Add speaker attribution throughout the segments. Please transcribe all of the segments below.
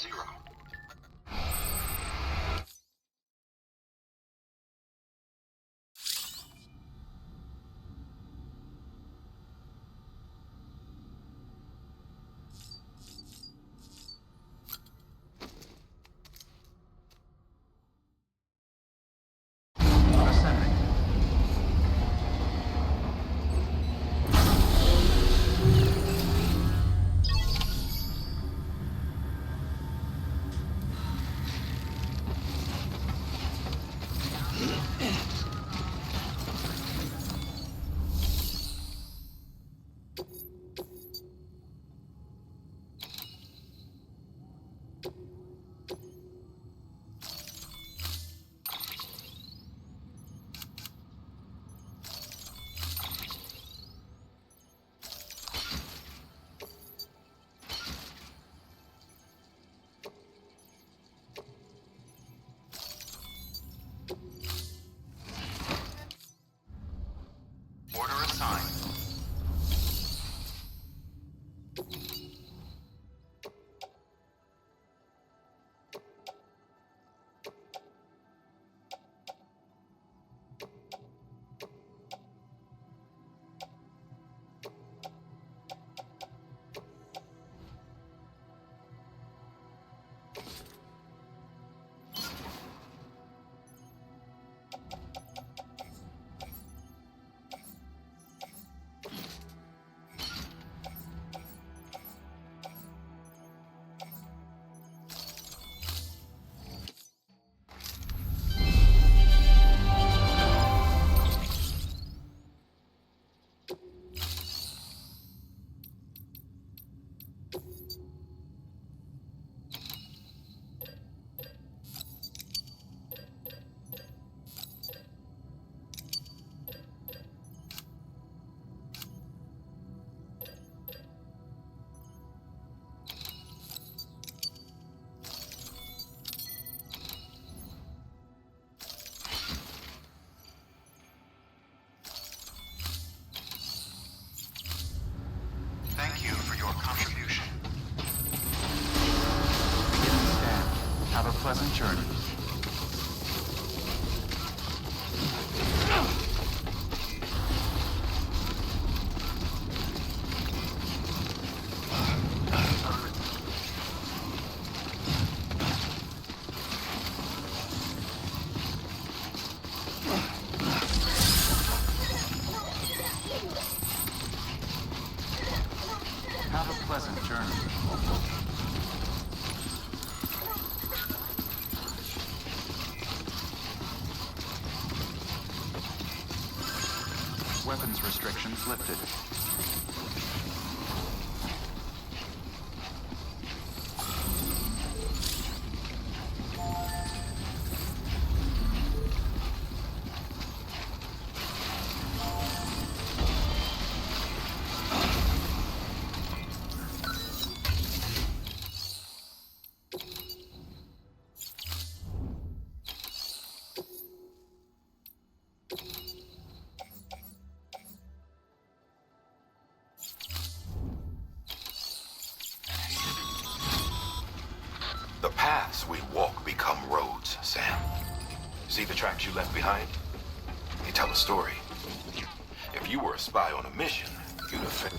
Speaker 1: 0. Order assigned. Thank you for your contribution. Begin stand. Have a pleasant journey. Have a pleasant journey. Weapons restrictions lifted.
Speaker 2: The paths we walk become roads, Sam. See the tracks you left behind? They tell a story. If you were a spy on a mission, you'd have fit.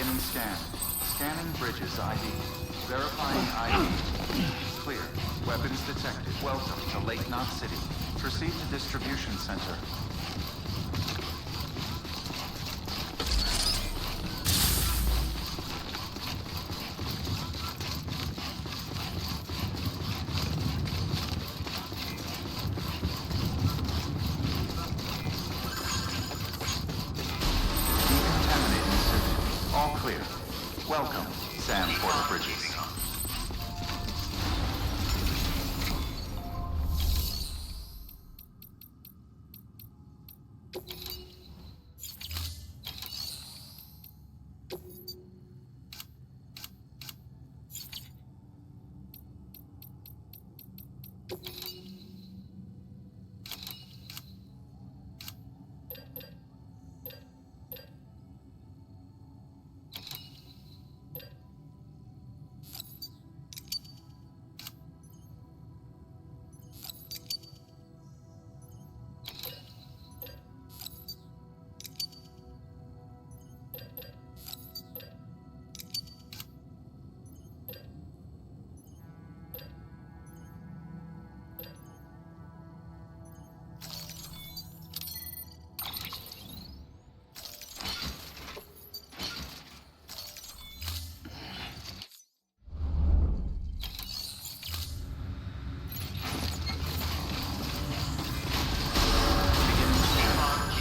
Speaker 1: Beginning scan. Scanning bridges ID. Verifying ID. Clear. Weapons detected. Welcome to Lake Knot City. Proceed to distribution center. Decontaminating suit. All clear. Welcome, Sam Porter Bridges.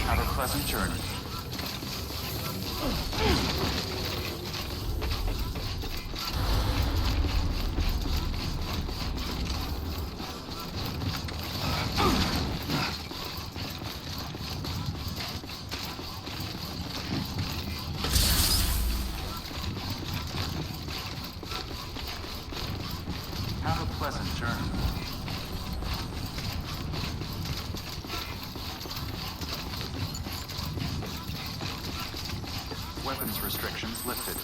Speaker 1: Have a pleasant journey. Have a pleasant journey. Weapons restrictions lifted.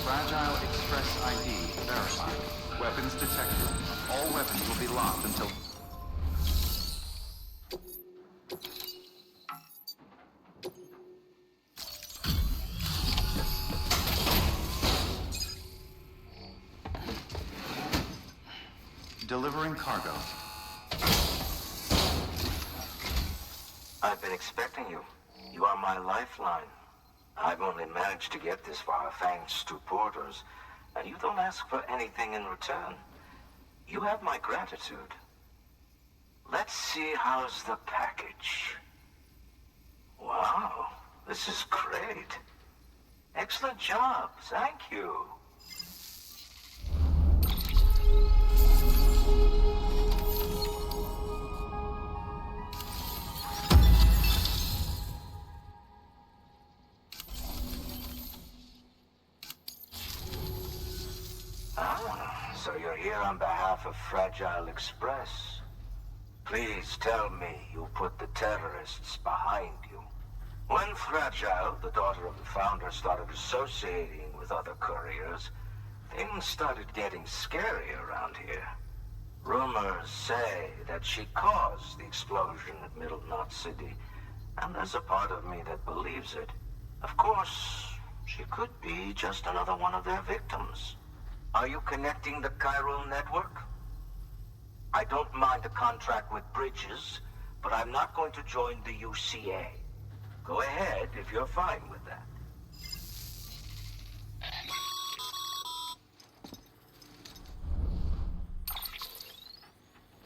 Speaker 1: Fragile Express ID verified. Weapons detected. All weapons will be locked until... Delivering cargo.
Speaker 3: I've been expecting you. You are my lifeline. I've only managed to get this far thanks to porters, and you don't ask for anything in return. You have my gratitude. Let's see how's the package. Wow, this is great. Excellent job, thank you. So you're here on behalf of Fragile Express. Please tell me you put the terrorists behind you. When Fragile, the daughter of the founder, started associating with other couriers, things started getting scary around here. Rumors say that she caused the explosion at Middle Knot City, and there's a part of me that believes it. Of course, she could be just another one of their victims. Are you connecting the chiral network? I don't mind a contract with Bridges, but I'm not going to join the UCA. Go ahead if you're fine with that.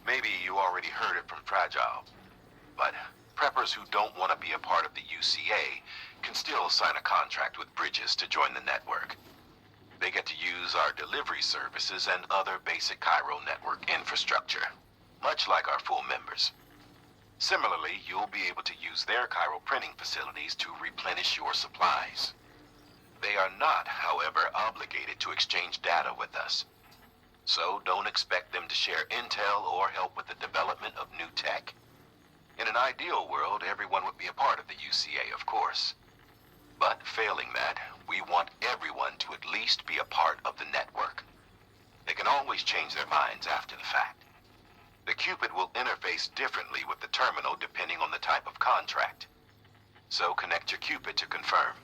Speaker 2: Maybe you already heard it from Fragile, but preppers who don't want to be a part of the UCA can still sign a contract with Bridges to join the network. They get to use our delivery services and other basic chiral network infrastructure, much like our full members. Similarly, you'll be able to use their chiral printing facilities to replenish your supplies. They are not, however, obligated to exchange data with us. So don't expect them to share intel or help with the development of new tech. In an ideal world, everyone would be a part of the UCA, of course. But failing that, we want everyone to at least be a part of the network. They can always change their minds after the fact. The Cupid will interface differently with the terminal depending on the type of contract. So connect your Cupid to confirm.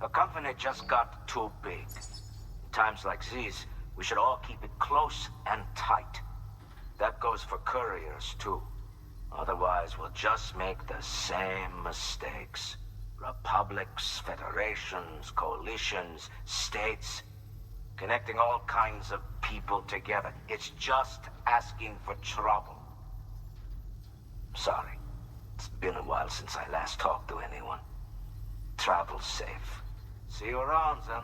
Speaker 3: The company just got too big. In times like these, we should all keep it close and tight. That goes for couriers, too. Otherwise, we'll just make the same mistakes. Republics, federations, coalitions, states, connecting all kinds of people together. It's just asking for trouble. Sorry. It's been a while since I last talked to anyone. Travel safe. See you around, then.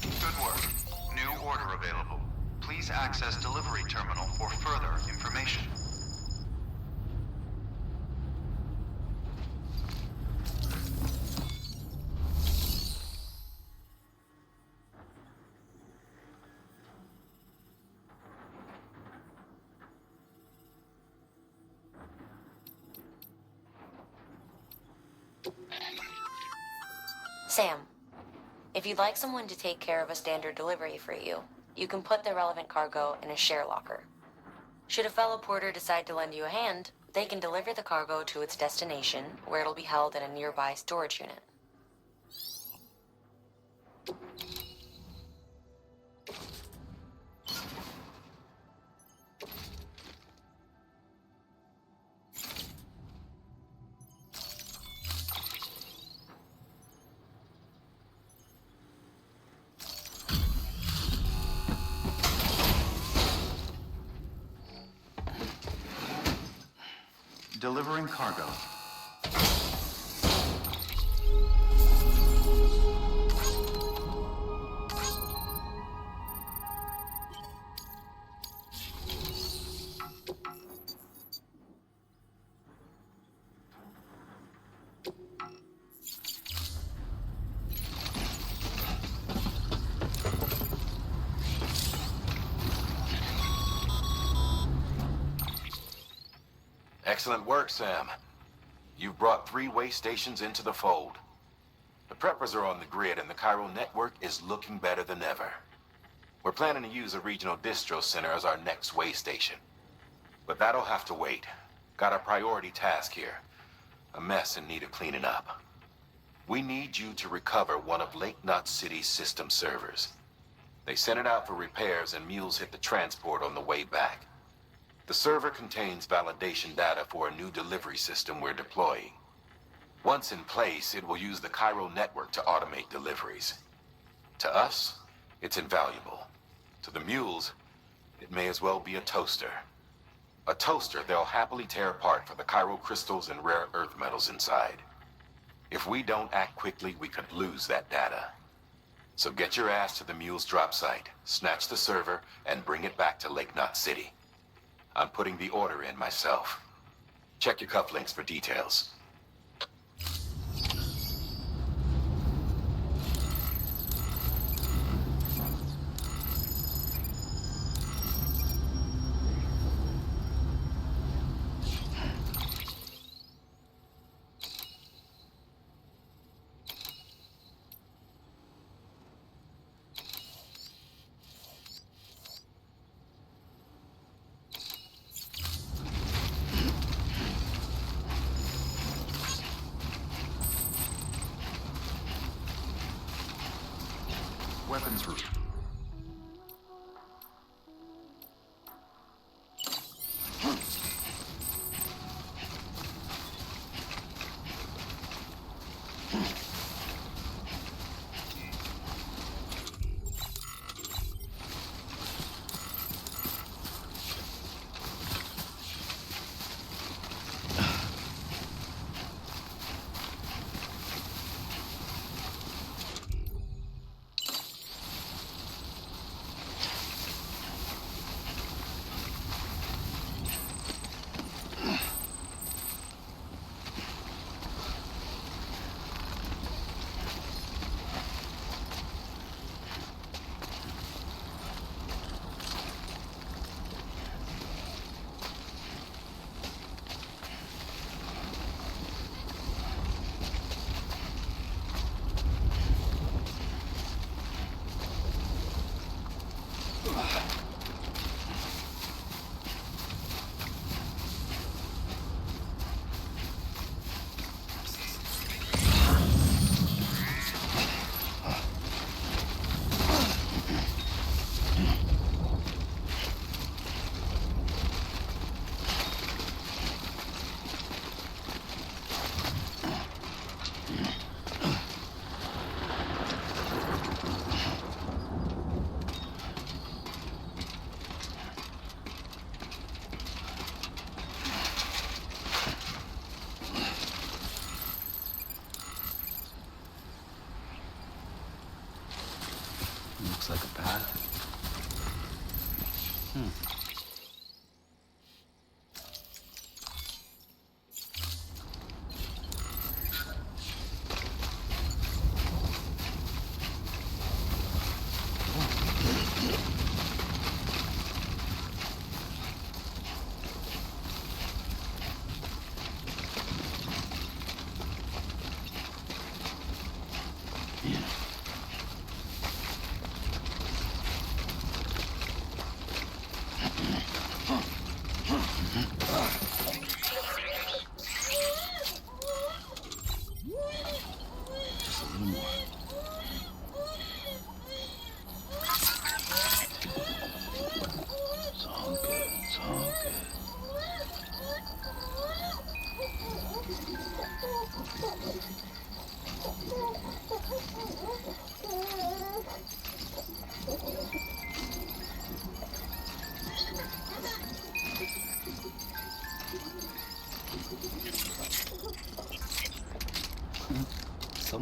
Speaker 1: Good work. New order available. Please access delivery terminal for further information.
Speaker 4: Sam, if you'd like someone to take care of a standard delivery for you, you can put the relevant cargo in a share locker. Should a fellow porter decide to lend you a hand, they can deliver the cargo to its destination, where it'll be held in a nearby storage unit.
Speaker 1: Delivering cargo.
Speaker 2: Excellent work, Sam. You've brought 3 way stations into the fold. The preppers are on the grid and the chiral network is looking better than ever. We're planning to use a regional distro center as our next way station. But that'll have to wait. Got a priority task here. A mess in need of cleaning up. We need you to recover one of Lake Knot City's system servers. They sent it out for repairs and mules hit the transport on the way back. The server contains validation data for a new delivery system we're deploying. Once in place, it will use the chiral network to automate deliveries. To us, it's invaluable. To the mules, it may as well be a toaster. A toaster they'll happily tear apart for the chiral crystals and rare earth metals inside. If we don't act quickly, we could lose that data. So get your ass to the mule's drop site, snatch the server, and bring it back to Lake Knot City. I'm putting the order in myself. Check your cufflinks for details.
Speaker 1: Weapons room.
Speaker 5: Looks like a path.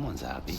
Speaker 5: Someone's happy.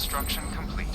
Speaker 1: Construction complete.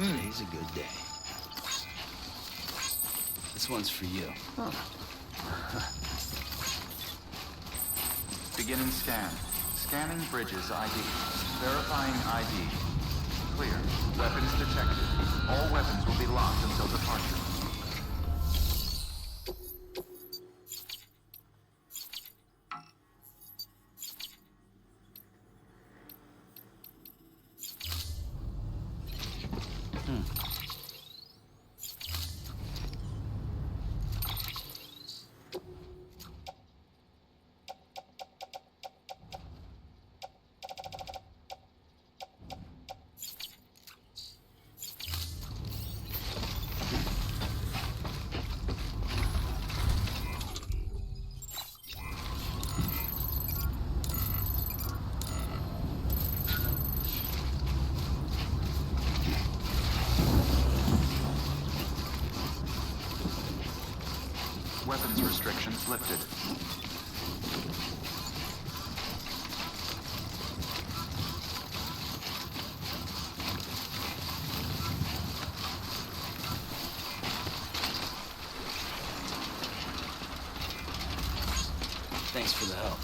Speaker 5: Today's a good day. This one's for you.
Speaker 1: Beginning scan. Scanning bridges ID. Verifying ID. Clear. Weapons detected. All weapons will be locked until departure. Weapons restrictions lifted.
Speaker 5: Thanks for the help.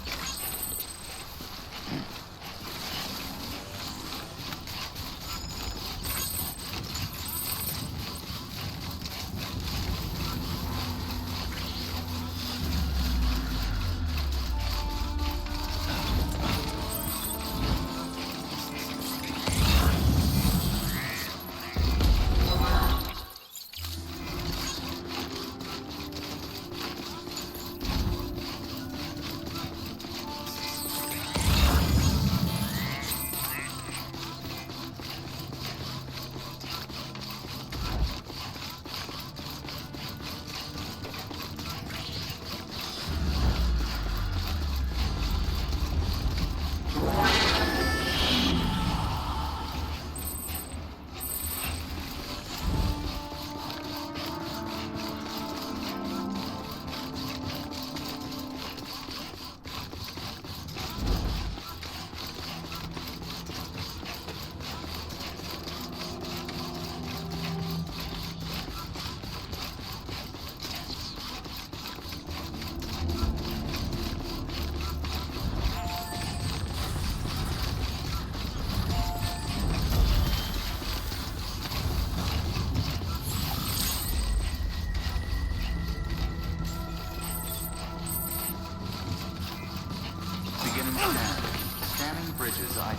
Speaker 1: Scanning bridges ID.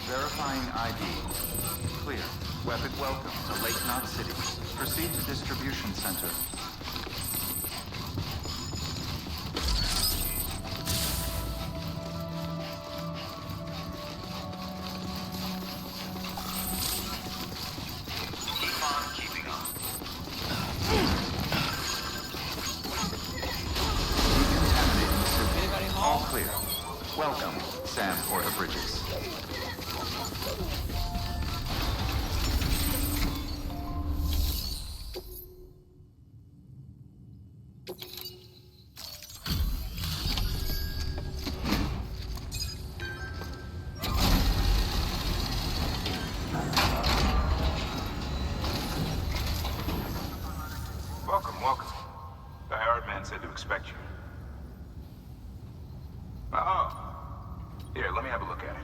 Speaker 1: Verifying ID. Clear. Weapon welcome to Lake Knot City. Proceed to distribution center.
Speaker 2: Keep on keeping on.
Speaker 1: Decontaminating city.
Speaker 5: Anybody home?
Speaker 1: All clear. Welcome, Sam Porter Bridges.
Speaker 6: Welcome, welcome. The hired man said to expect you. Oh. Here, let me have a look at it.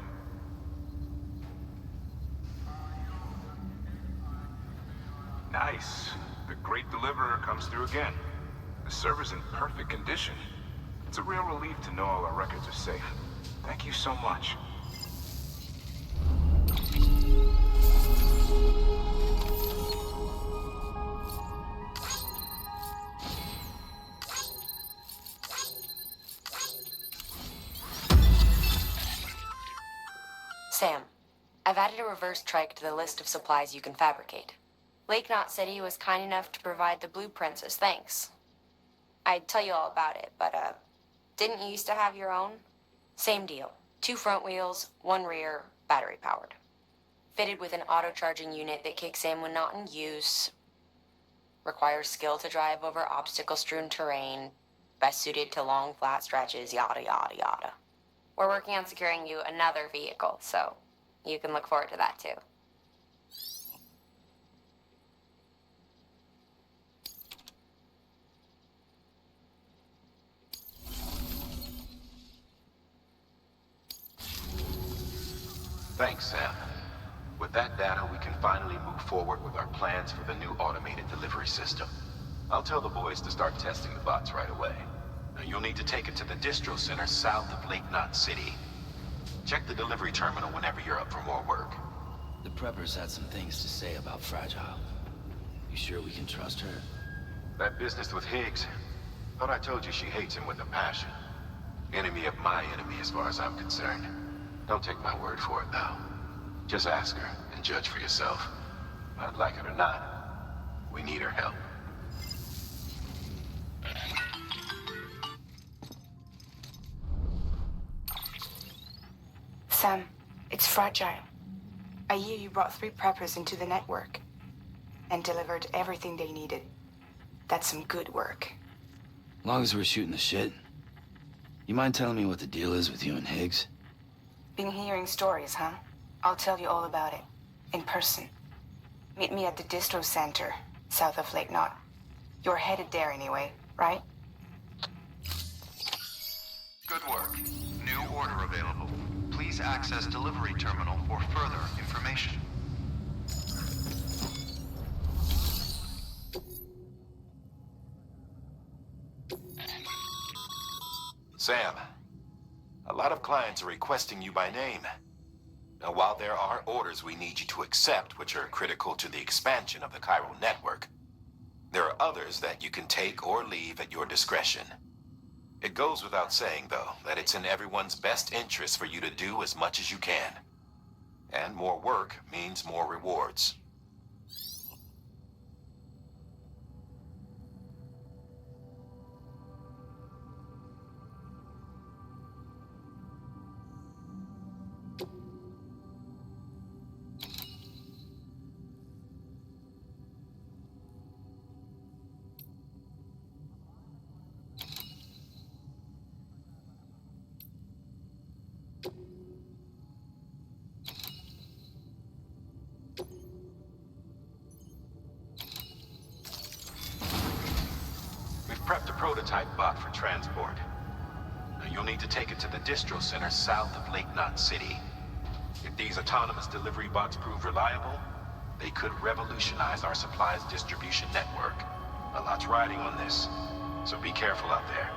Speaker 6: Nice. The great deliverer comes through again. The server's in perfect condition. It's a real relief to know all our records are safe. Thank you so much.
Speaker 4: Sam, I've added a reverse trike to the list of supplies you can fabricate. Lake Knot City was kind enough to provide the blueprints as thanks. I'd tell you all about it, but, didn't you used to have your own? Same deal. 2 front wheels, 1 rear, battery powered. Fitted with an auto-charging unit that kicks in when not in use. Requires skill to drive over obstacle-strewn terrain. Best suited to long, flat stretches, yada, yada, yada. We're working on securing you another vehicle, so you can look forward to that too.
Speaker 2: Thanks, Sam. With that data, we can finally move forward with our plans for the new automated delivery system. I'll tell the boys to start testing the bots right away. Now, you'll need to take it to the distro center south of Lake Knot City. Check the delivery terminal whenever you're up for more work.
Speaker 5: The preppers had some things to say about Fragile. You sure we can trust her?
Speaker 2: That business with Higgs, thought I told you she hates him with a passion. Enemy of my enemy as far as I'm concerned. Don't take my word for it, though. Just ask her and judge for yourself. I'd like it or not, we need her help.
Speaker 7: Sam, it's Fragile. I hear you brought 3 preppers into the network and delivered everything they needed. That's some good work.
Speaker 5: Long as we're shooting the shit. You mind telling me what the deal is with you and Higgs?
Speaker 7: Been hearing stories, huh? I'll tell you all about it. In person. Meet me at the distro center, south of Lake Knot. You're headed there anyway, right?
Speaker 1: Good work. New order available. Please access delivery terminal for further information.
Speaker 2: Sam, a lot of clients are requesting you by name. Now, while there are orders we need you to accept, which are critical to the expansion of the chiral network, there are others that you can take or leave at your discretion. It goes without saying, though, that it's in everyone's best interest for you to do as much as you can. And more work means more rewards. Prepped a prototype bot for transport. Now, you'll need to take it to the distro center south of Lake Knot City. If these autonomous delivery bots prove reliable, they could revolutionize our supplies distribution network. A lot's riding on this, so be careful out there.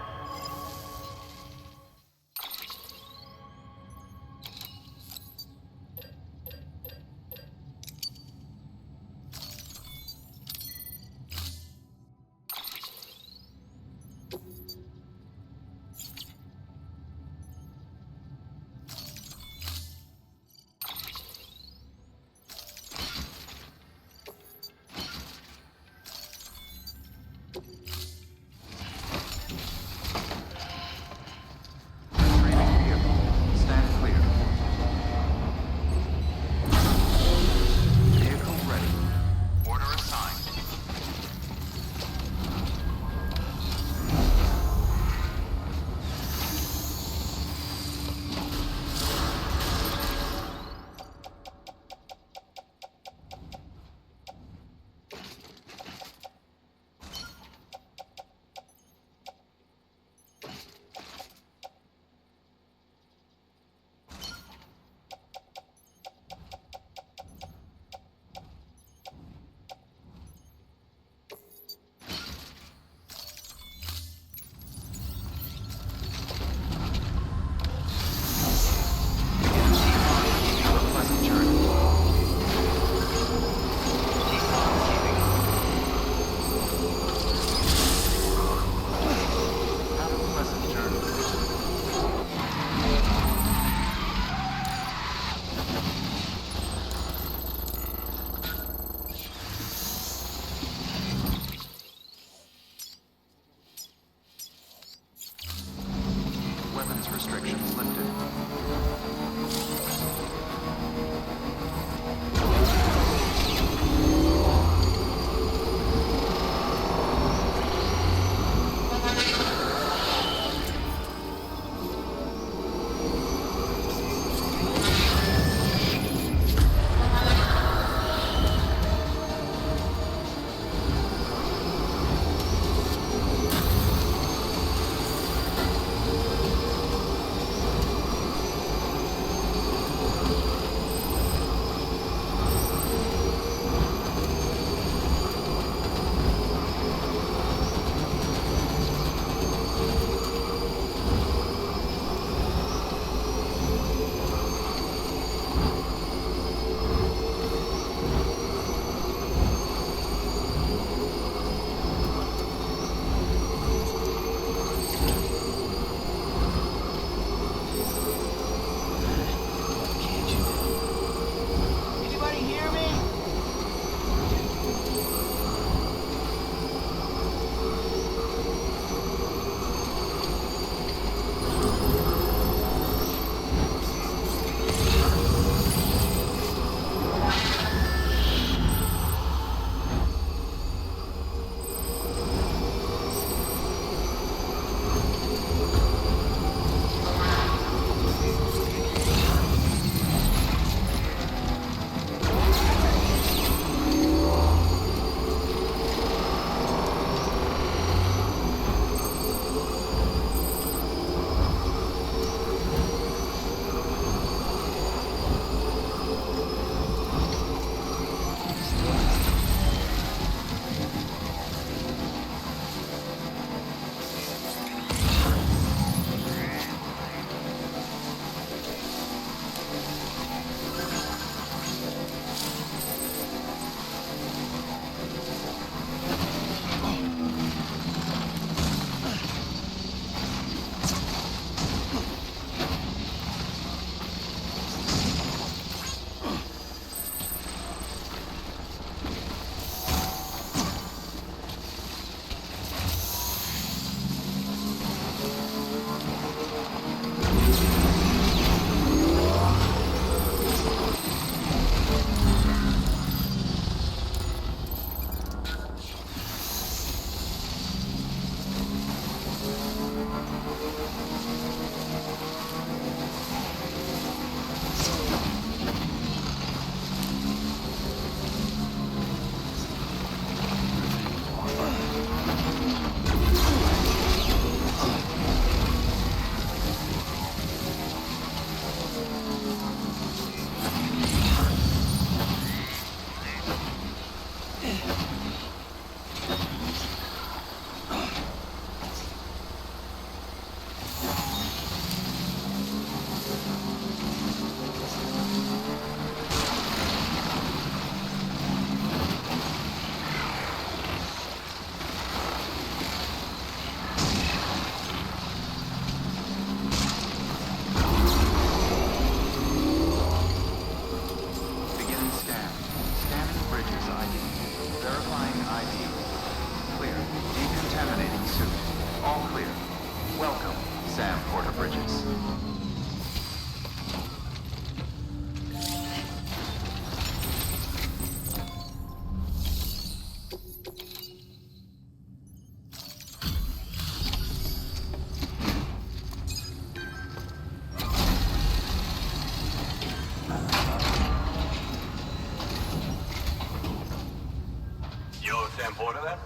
Speaker 8: reporter then?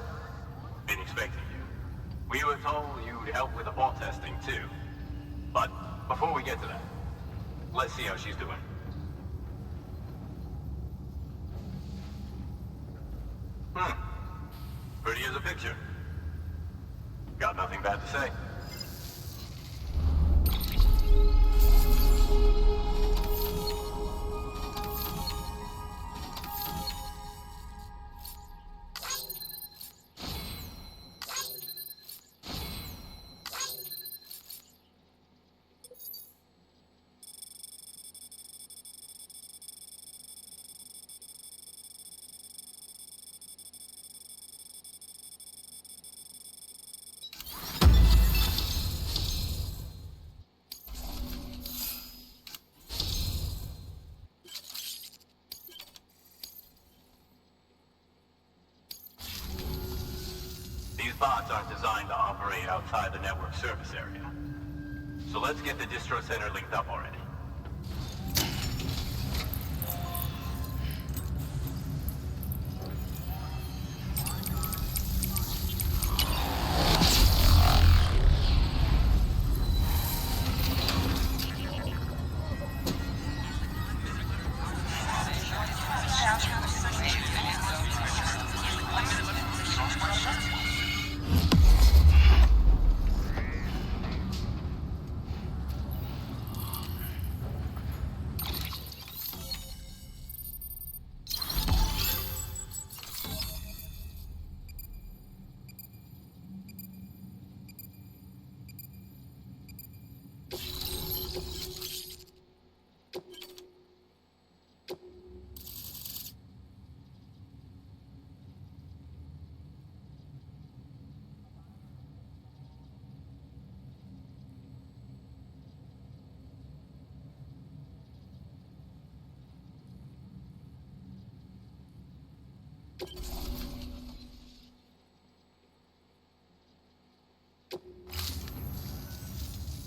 Speaker 8: Been expecting you. We were told you'd help with the bot testing too. But before we get to that, let's see how she's doing. Pretty as a picture. Got nothing bad to say. These bots aren't designed to operate outside the network service area. So let's get the distro center linked up already.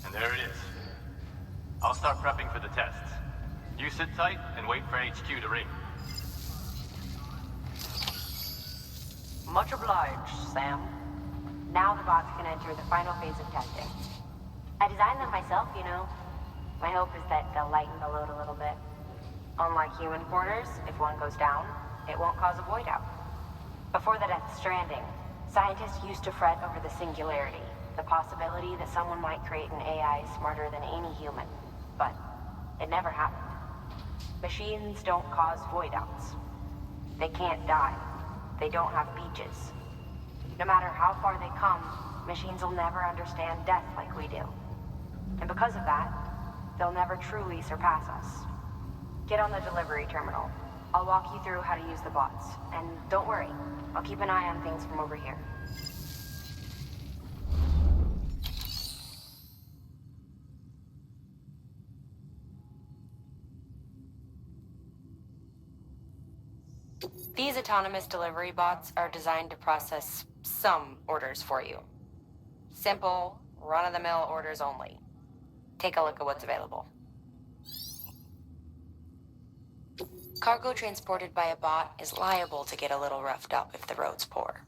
Speaker 8: And there it is. I'll start prepping for the tests. You sit tight and wait for HQ to ring.
Speaker 4: Much obliged, Sam. Now the bots can enter the final phase of testing. I designed them myself, you know. My hope is that they'll lighten the load a little bit. Unlike human quarters, if one goes down, it won't cause a void out. Before the Death Stranding, scientists used to fret over the singularity, the possibility that someone might create an AI smarter than any human. But it never happened. Machines don't cause void outs. They can't die. They don't have beaches. No matter how far they come, machines will never understand death like we do. And because of that, they'll never truly surpass us. Get on the delivery terminal. I'll walk you through how to use the bots. And don't worry, I'll keep an eye on things from over here. These autonomous delivery bots are designed to process some orders for you. Simple, run-of-the-mill orders only. Take a look at what's available. Cargo transported by a bot is liable to get a little roughed up if the road's poor.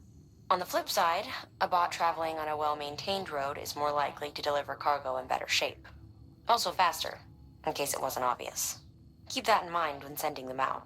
Speaker 4: On the flip side, a bot traveling on a well-maintained road is more likely to deliver cargo in better shape. Also faster, in case it wasn't obvious. Keep that in mind when sending them out.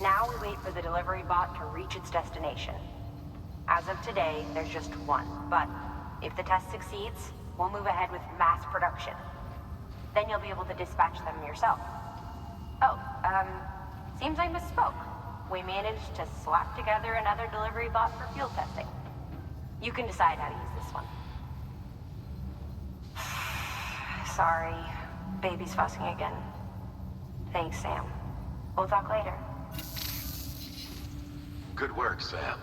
Speaker 4: Now we wait for the delivery bot to reach its destination. As of today, there's just one, but if the test succeeds, we'll move ahead with mass production. Then you'll be able to dispatch them yourself. Oh, seems I misspoke. We managed to slap together another delivery bot for field testing. You can decide how to use this one. Sorry. Baby's fussing again. Thanks, Sam. We'll talk later.
Speaker 2: Good work, Sam.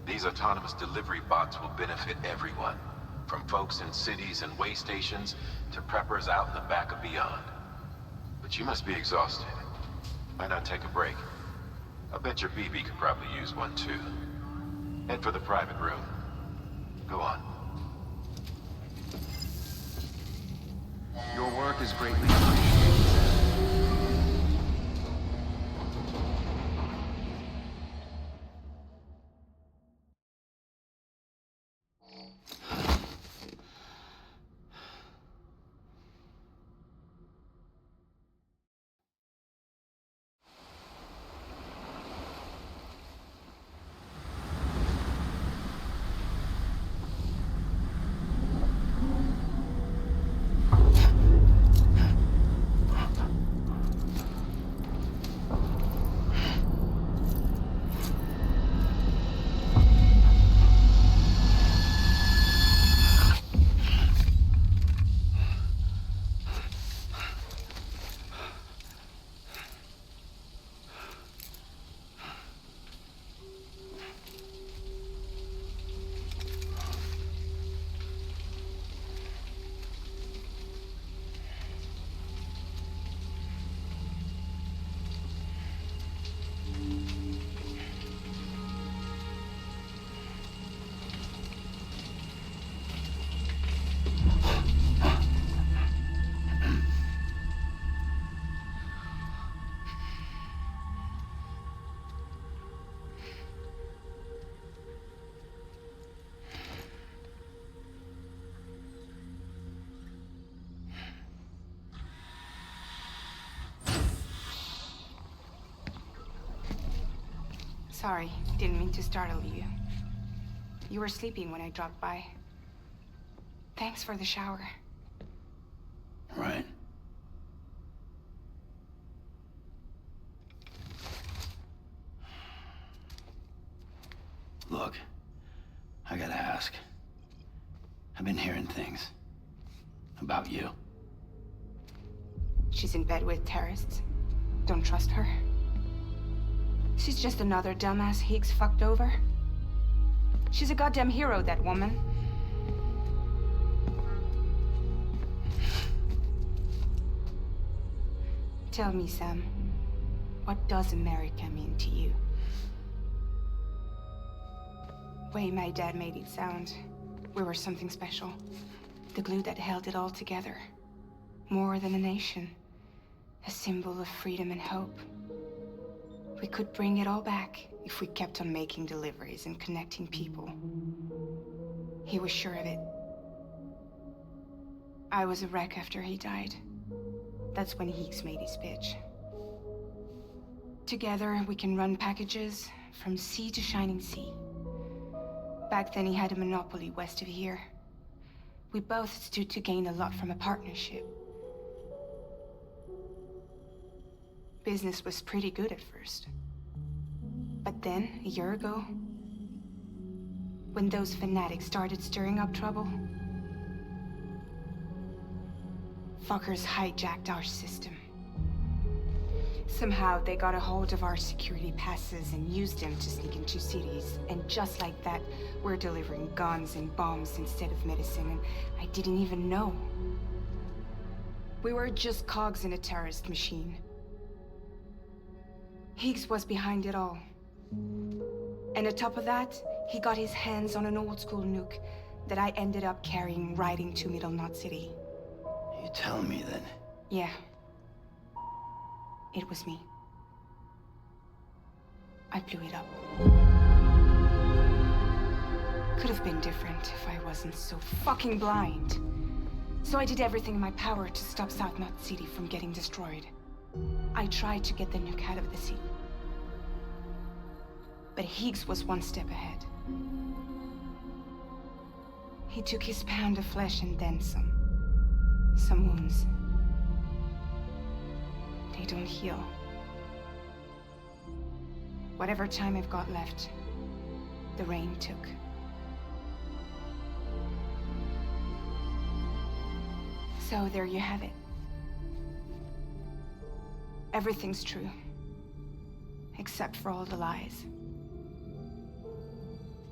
Speaker 2: These autonomous delivery bots will benefit everyone, from folks in cities and way stations to preppers out in the back of beyond. But you must be exhausted. Why not take a break? I'll bet your BB could probably use one too. Head for the private room. Go on.
Speaker 1: Your work is greatly appreciated, Sam.
Speaker 7: Sorry, didn't mean to startle you. You were sleeping when I dropped by. Thanks for the shower.
Speaker 5: Right. Look, I gotta ask. I've been hearing things about you.
Speaker 7: She's in bed with terrorists. Don't trust her. She's just another dumbass Higgs fucked over. She's a goddamn hero, that woman. Tell me, Sam, what does America mean to you? Way my dad made it sound, we were something special. The glue that held it all together. More than a nation. A symbol of freedom and hope. We could bring it all back if we kept on making deliveries and connecting people. He was sure of it. I was a wreck after he died. That's when Higgs made his pitch. Together, we can run packages from sea to shining sea. Back then, he had a monopoly west of here. We both stood to gain a lot from a partnership. Business was pretty good at first. But then, a year ago, when those fanatics started stirring up trouble, fuckers hijacked our system. Somehow, they got a hold of our security passes and used them to sneak into cities. And just like that, we're delivering guns and bombs instead of medicine, and I didn't even know. We were just cogs in a terrorist machine. Higgs was behind it all. And on top of that, he got his hands on an old-school nuke that I ended up carrying right into Middle Knot City.
Speaker 5: You tell me then?
Speaker 7: Yeah. It was me. I blew it up. Could have been different if I wasn't so fucking blind. So I did everything in my power to stop South Knot City from getting destroyed. I tried to get the nuke out of the sea. But Higgs was one step ahead. He took his pound of flesh and then some. Some wounds. They don't heal. Whatever time I've got left, the rain took. So there you have it. Everything's true. Except for all the lies.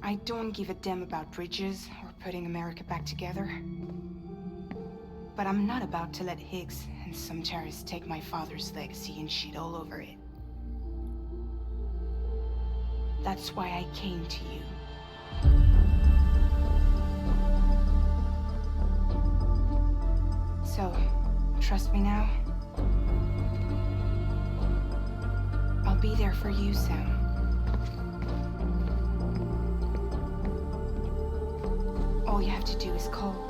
Speaker 7: I don't give a damn about bridges or putting America back together. But I'm not about to let Higgs and some terrorists take my father's legacy and shit all over it. That's why I came to you. So, trust me now? I'll be there for you, Sam. All you have to do is call.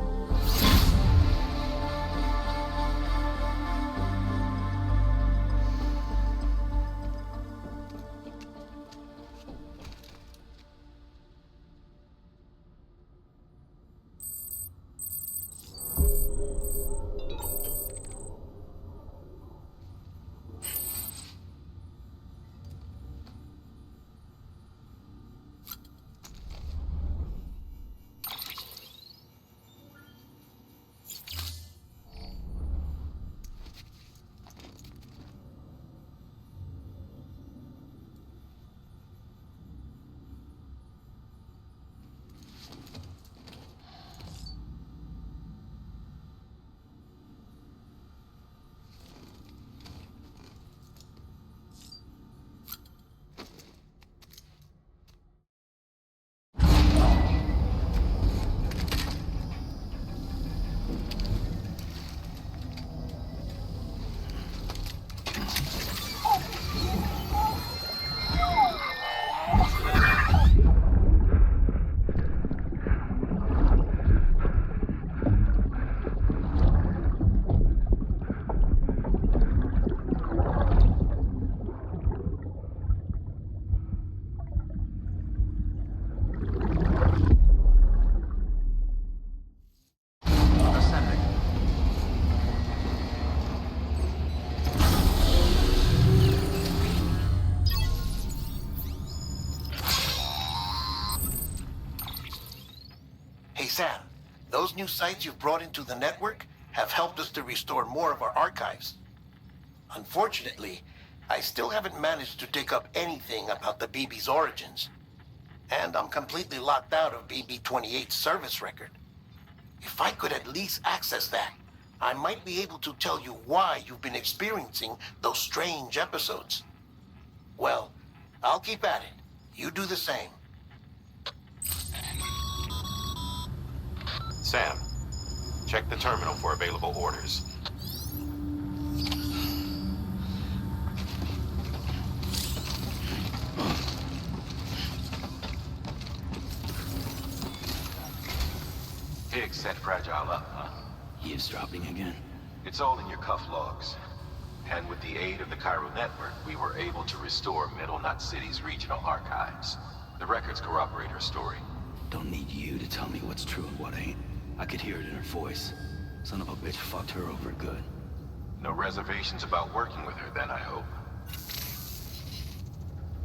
Speaker 9: Sam, those new sites you've brought into the network have helped us to restore more of our archives. Unfortunately, I still haven't managed to dig up anything about the BB's origins. And I'm completely locked out of BB-28's service record. If I could at least access that, I might be able to tell you why you've been experiencing those strange episodes. Well, I'll keep at it. You do the same.
Speaker 2: Sam, check the terminal for available orders. Higgs set Fragile up, huh?
Speaker 5: Eavesdropping again?
Speaker 2: It's all in your cuff logs. And with the aid of the Cairo network, we were able to restore Middle Knot City's regional archives. The records corroborate her story.
Speaker 5: Don't need you to tell me what's true and what ain't. I could hear it in her voice. Son of a bitch fucked her over good.
Speaker 2: No reservations about working with her then, I hope.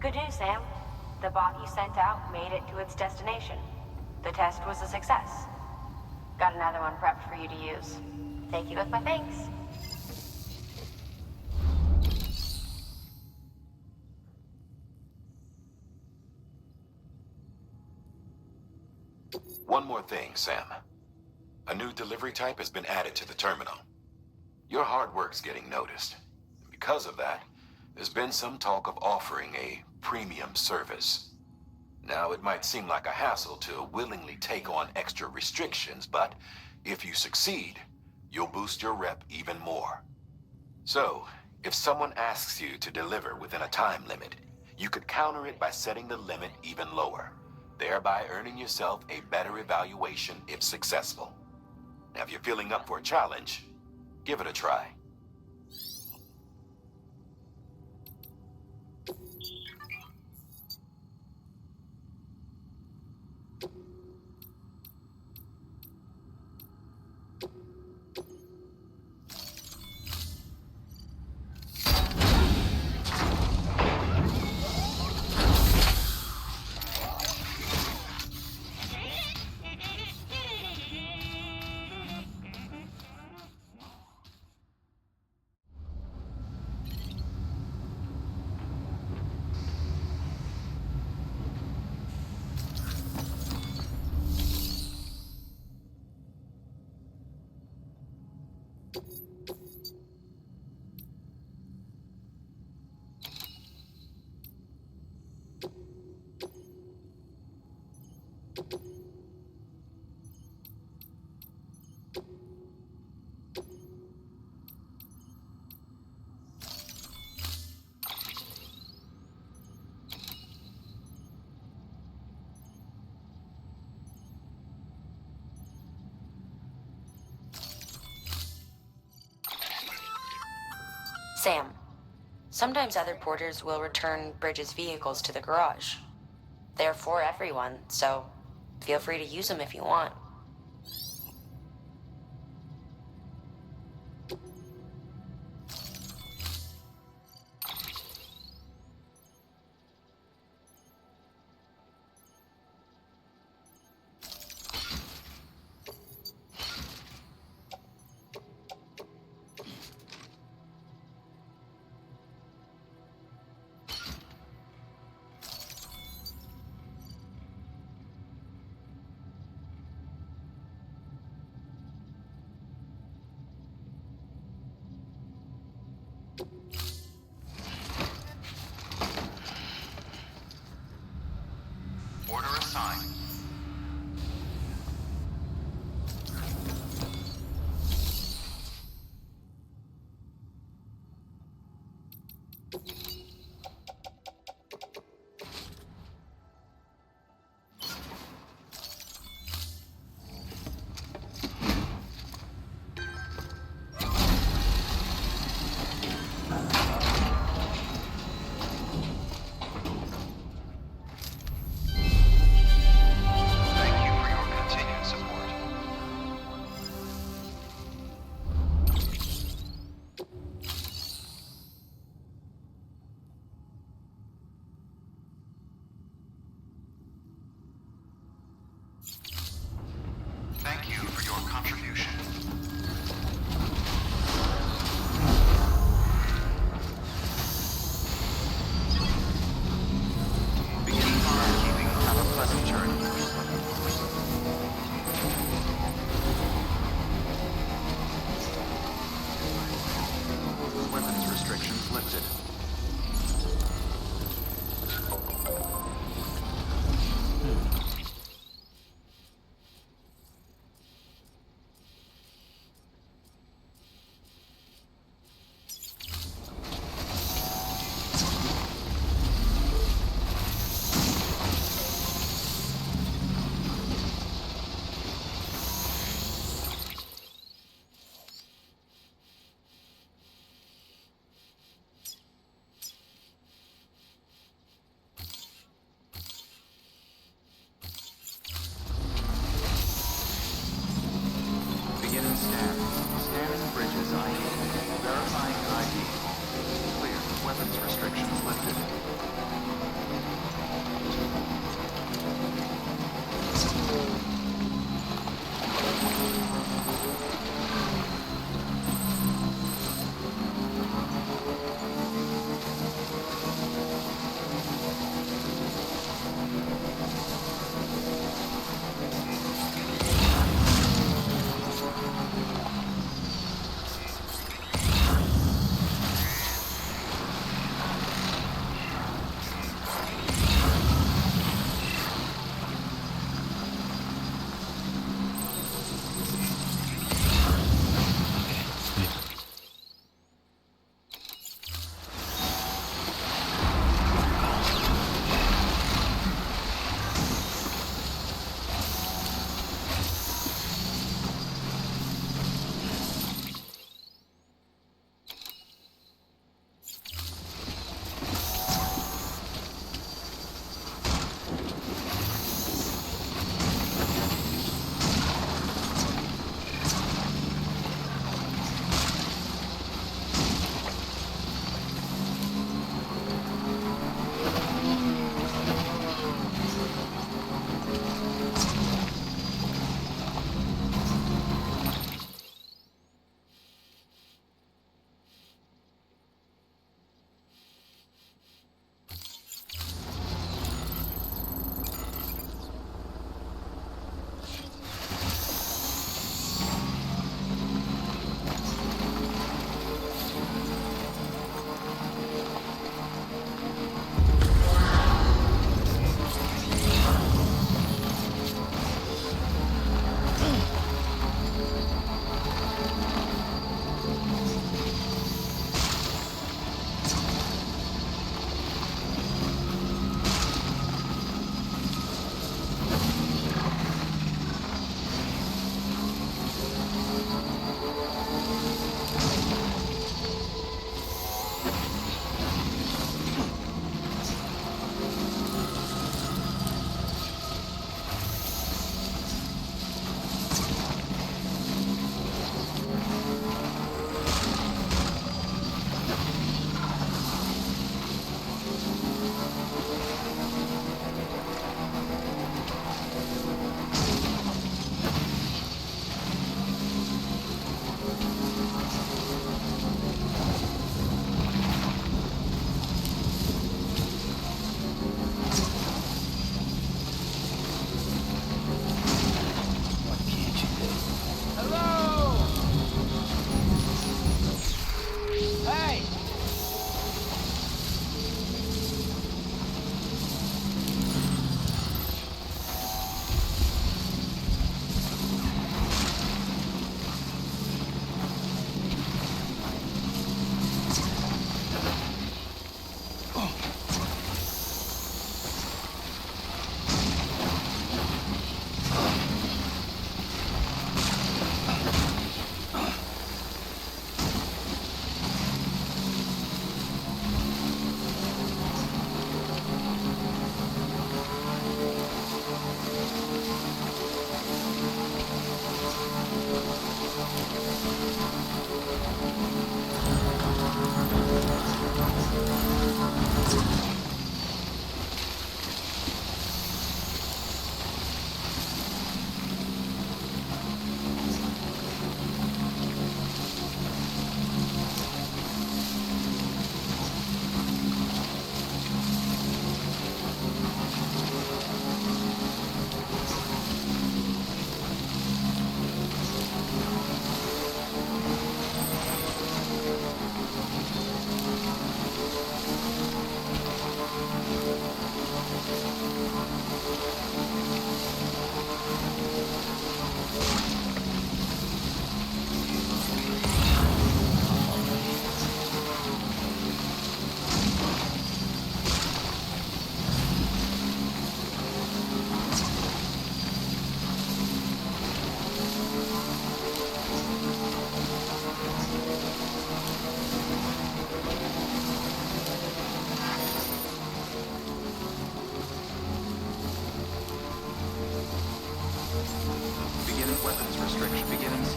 Speaker 4: Good news, Sam. The bot you sent out made it to its destination. The test was a success. Got another one prepped for you to use. Take you with my thanks.
Speaker 2: One more thing, Sam. A new delivery type has been added to the terminal. Your hard work's getting noticed. And because of that, there's been some talk of offering a premium service. Now, it might seem like a hassle to willingly take on extra restrictions, but if you succeed, you'll boost your rep even more. So, if someone asks you to deliver within a time limit, you could counter it by setting the limit even lower, thereby earning yourself a better evaluation if successful. Now, if you're feeling up for a challenge, give it a try.
Speaker 4: Sam, sometimes other porters will return Bridges' vehicles to the garage. They're for everyone, so feel free to use them if you want.
Speaker 1: Order assigned.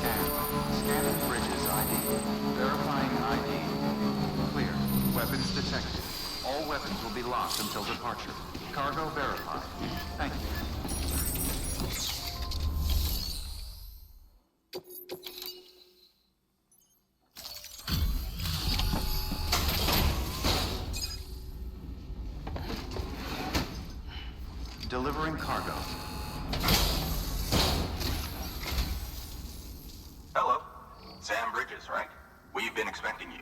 Speaker 1: Scan. Scanning bridges ID. Verifying ID. Clear. Weapons detected. All weapons will be locked until departure. Cargo verified. Thank you. Delivering cargo.
Speaker 8: Hello. Sam Bridges, right? We've been expecting you.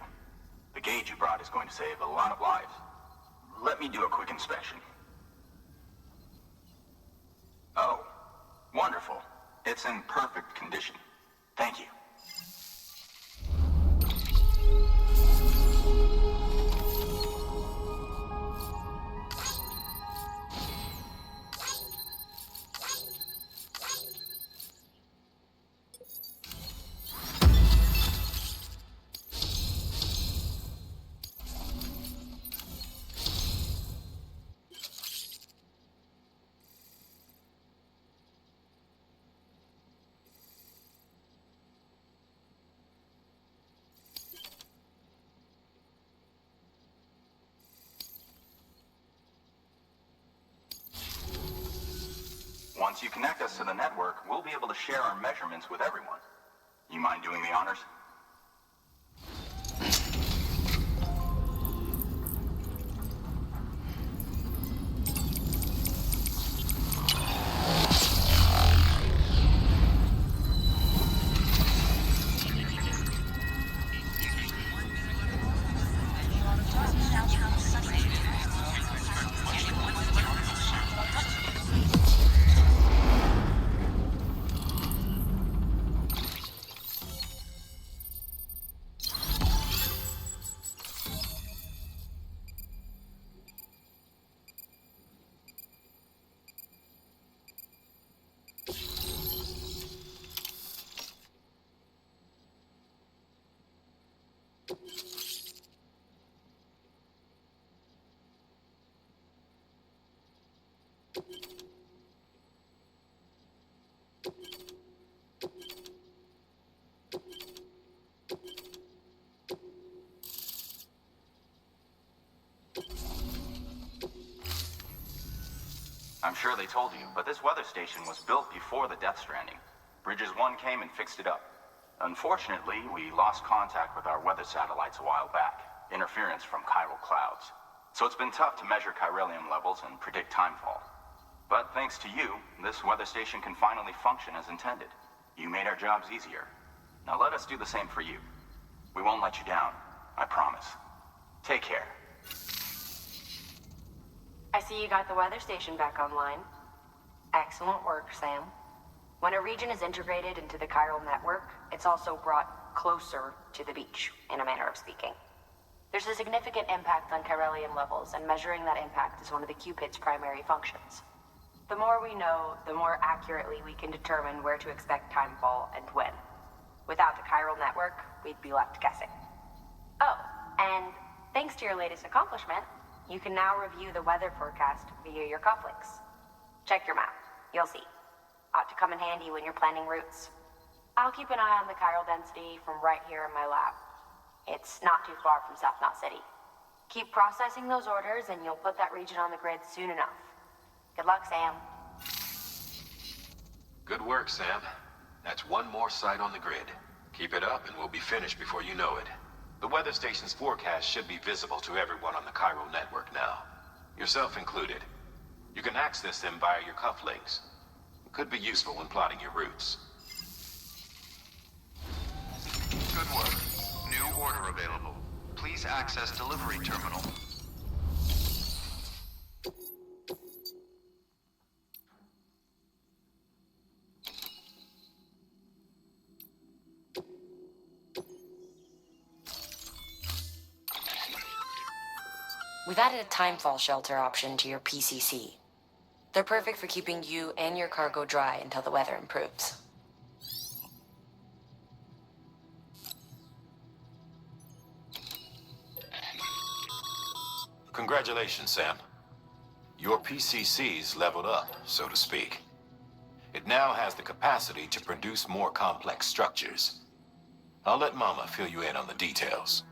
Speaker 8: The gauge you brought is going to save a lot of lives. Let me do a quick inspection. Oh, wonderful. It's in perfect condition. Thank you. Once you connect us to the network, we'll be able to share our measurements with everyone. You mind doing the honors? I'm sure they told you, but this weather station was built before the Death Stranding. Bridges 1 came and fixed it up. Unfortunately, we lost contact with our weather satellites a while back. Interference from chiral clouds. So it's been tough to measure chiralium levels and predict timefall. But thanks to you, this weather station can finally function as intended. You made our jobs easier. Now let us do the same for you. We won't let you down, I promise. Take care.
Speaker 4: I see you got the weather station back online. Excellent work, Sam. When a region is integrated into the chiral network, it's also brought closer to the beach, in a manner of speaking. There's a significant impact on chiralium levels, and measuring that impact is one of the Cupid's primary functions. The more we know, the more accurately we can determine where to expect timefall and when. Without the chiral network, we'd be left guessing. Oh, and thanks to your latest accomplishment, you can now review the weather forecast via your cufflinks. Check your map. You'll see. Ought to come in handy when you're planning routes. I'll keep an eye on the chiral density from right here in my lab. It's not too far from South Knot City. Keep processing those orders and you'll put that region on the grid soon enough. Good luck, Sam.
Speaker 2: Good work, Sam. That's one more site on the grid. Keep it up and we'll be finished before you know it. The weather station's forecast should be visible to everyone on the chiral network now. Yourself included. You can access them via your cufflinks. It could be useful when plotting your routes.
Speaker 1: Good work. New order available. Please access delivery terminal.
Speaker 4: We've added a timefall shelter option to your PCC. They're perfect for keeping you and your cargo dry until the weather improves.
Speaker 2: Congratulations, Sam. Your PCC's leveled up, so to speak. It now has the capacity to produce more complex structures. I'll let Mama fill you in on the details.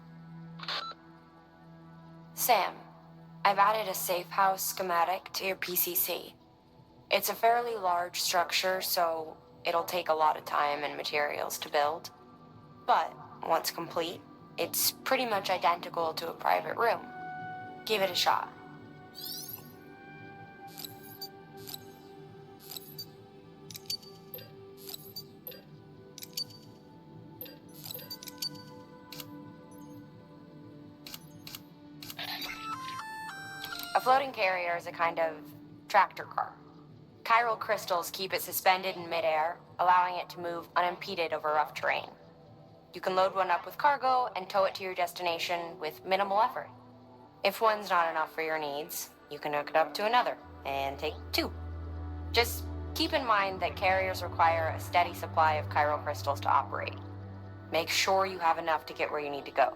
Speaker 4: Sam, I've added a safe house schematic to your PCC. It's a fairly large structure, so it'll take a lot of time and materials to build. But once complete, it's pretty much identical to a private room. Give it a shot. A floating carrier is a kind of tractor car. Chiral crystals keep it suspended in midair, allowing it to move unimpeded over rough terrain. You can load one up with cargo and tow it to your destination with minimal effort. If one's not enough for your needs, you can hook it up to another and take two. Just keep in mind that carriers require a steady supply of chiral crystals to operate. Make sure you have enough to get where you need to go.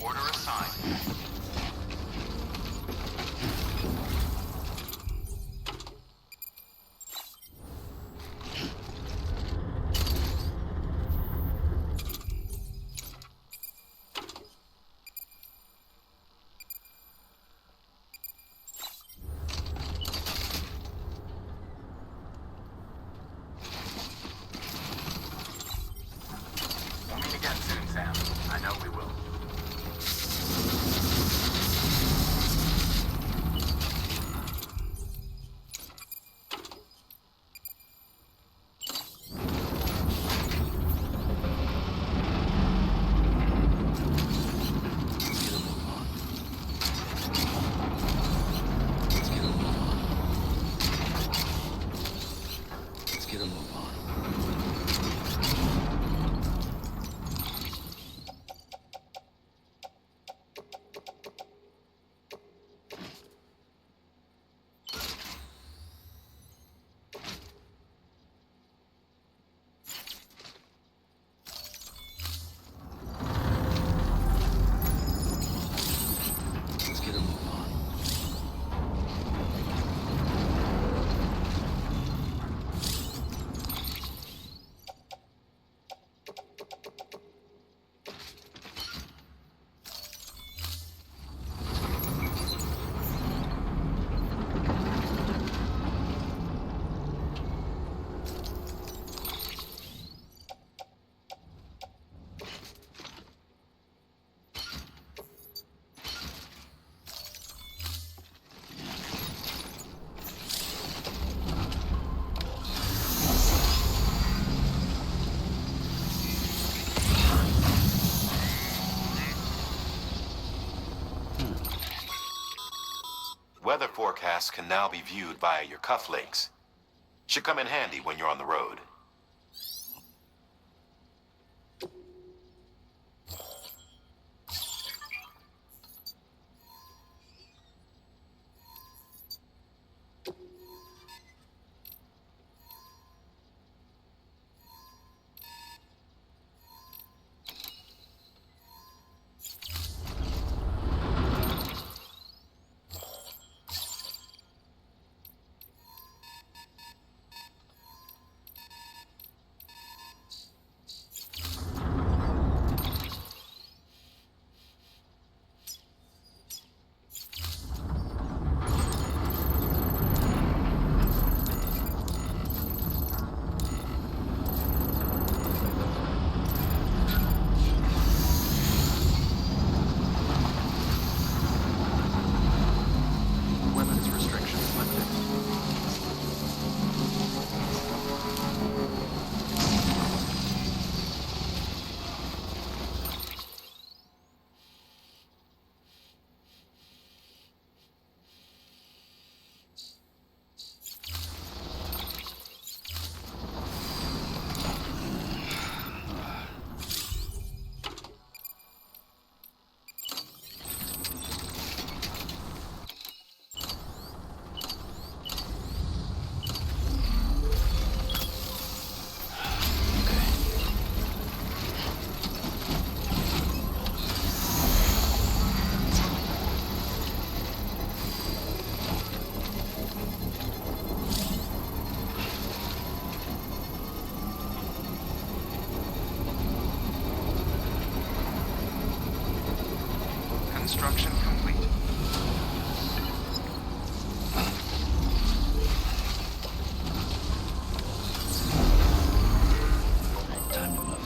Speaker 1: Order assigned.
Speaker 8: We'll meet again soon, Sam. I know we will.
Speaker 5: Let's get a move on. Let's get a move on.
Speaker 2: Weather forecasts can now be viewed via your cufflinks. Should come in handy when you're on the road.
Speaker 1: Construction complete.
Speaker 5: Time to move.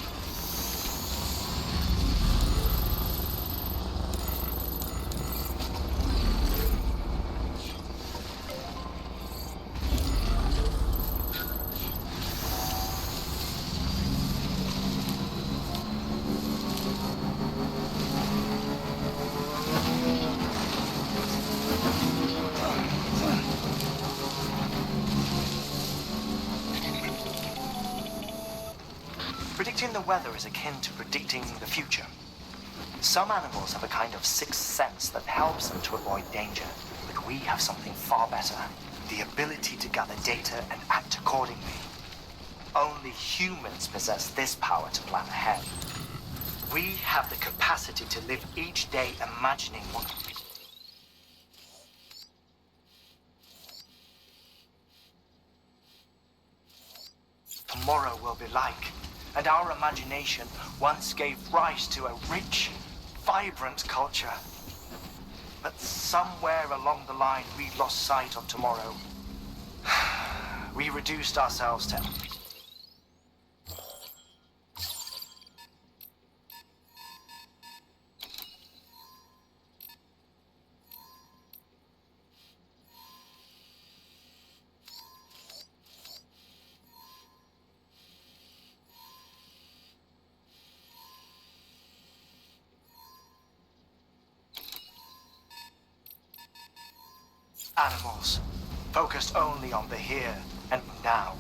Speaker 10: Predicting the weather is akin to predicting the future. Some animals have a kind of sixth sense that helps them to avoid danger, but we have something far better, the ability to gather data and act accordingly. Only humans possess this power to plan ahead. We have the capacity to live each day imagining what tomorrow will be like. And our imagination once gave rise to a rich, vibrant culture. But somewhere along the line, we lost sight of tomorrow. We reduced ourselves to... animals, focused only on the here and now.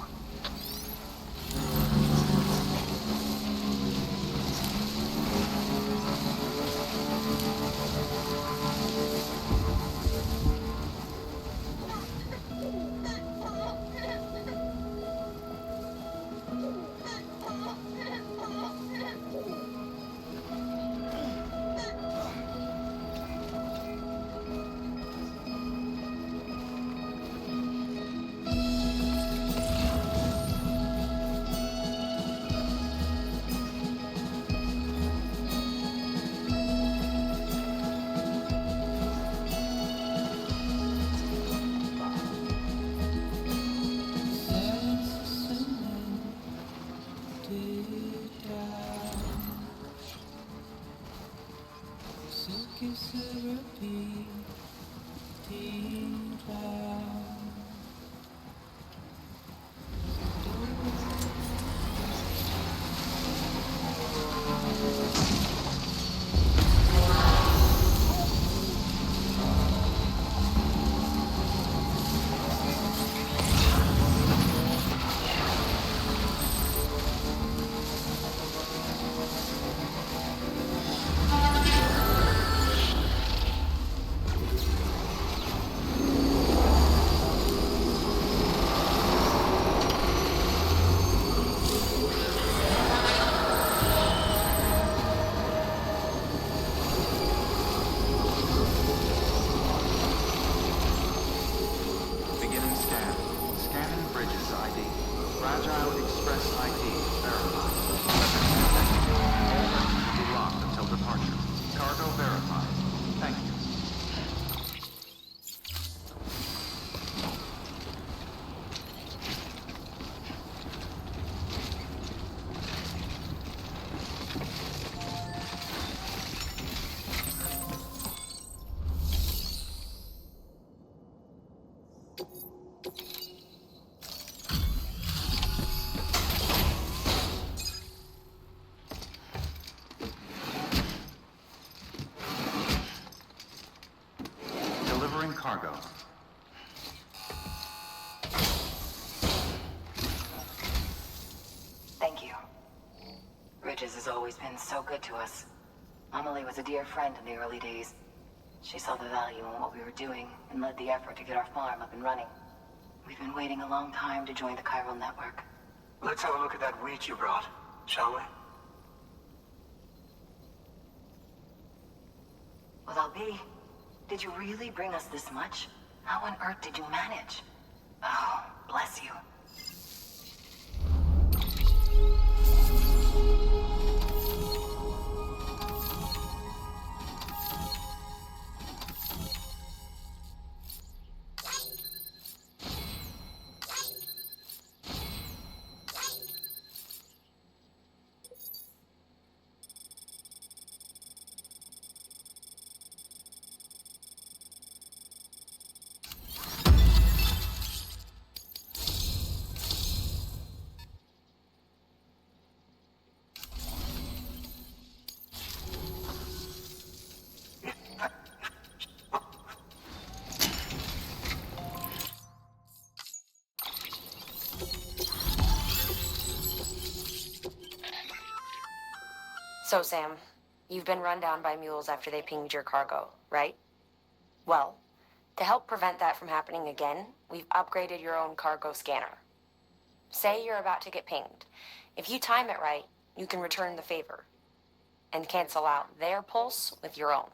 Speaker 1: Cargo.
Speaker 11: Thank you. Bridges has always been so good to us. Amelie was a dear friend in the early days. She saw the value in what we were doing and led the effort to get our farm up and running. We've been waiting a long time to join the chiral network.
Speaker 3: Let's have a look at that wheat you brought, shall we?
Speaker 11: Well, Albi, did you really bring us this much? How on earth did you manage? Oh, bless you.
Speaker 4: So, Sam, you've been run down by mules after they pinged your cargo, right? Well, to help prevent that from happening again, we've upgraded your own cargo scanner. Say you're about to get pinged. If you time it right, you can return the favor and cancel out their pulse with your own.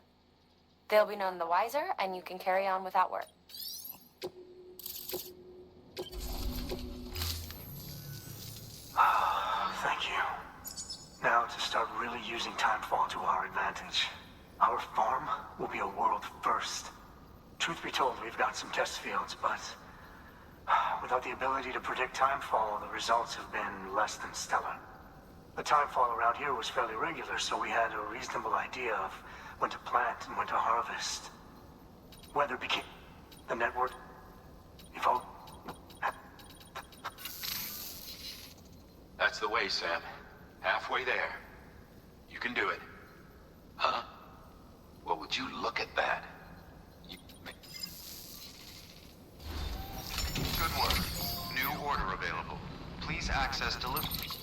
Speaker 4: They'll be none the wiser, and you can carry on without work.
Speaker 10: Thank you. Now to start really using timefall to our advantage. Our farm will be a world first. Truth be told, we've got some test fields, but without the ability to predict timefall, the results have been less than stellar. The timefall around here was fairly regular, so we had a reasonable idea of when to plant and when to harvest. Weather became the network evolved.
Speaker 2: That's the way, Sam. Halfway there. You can do it. Huh? Well, would you look at that?
Speaker 1: Good work. New order available. Please access delivery.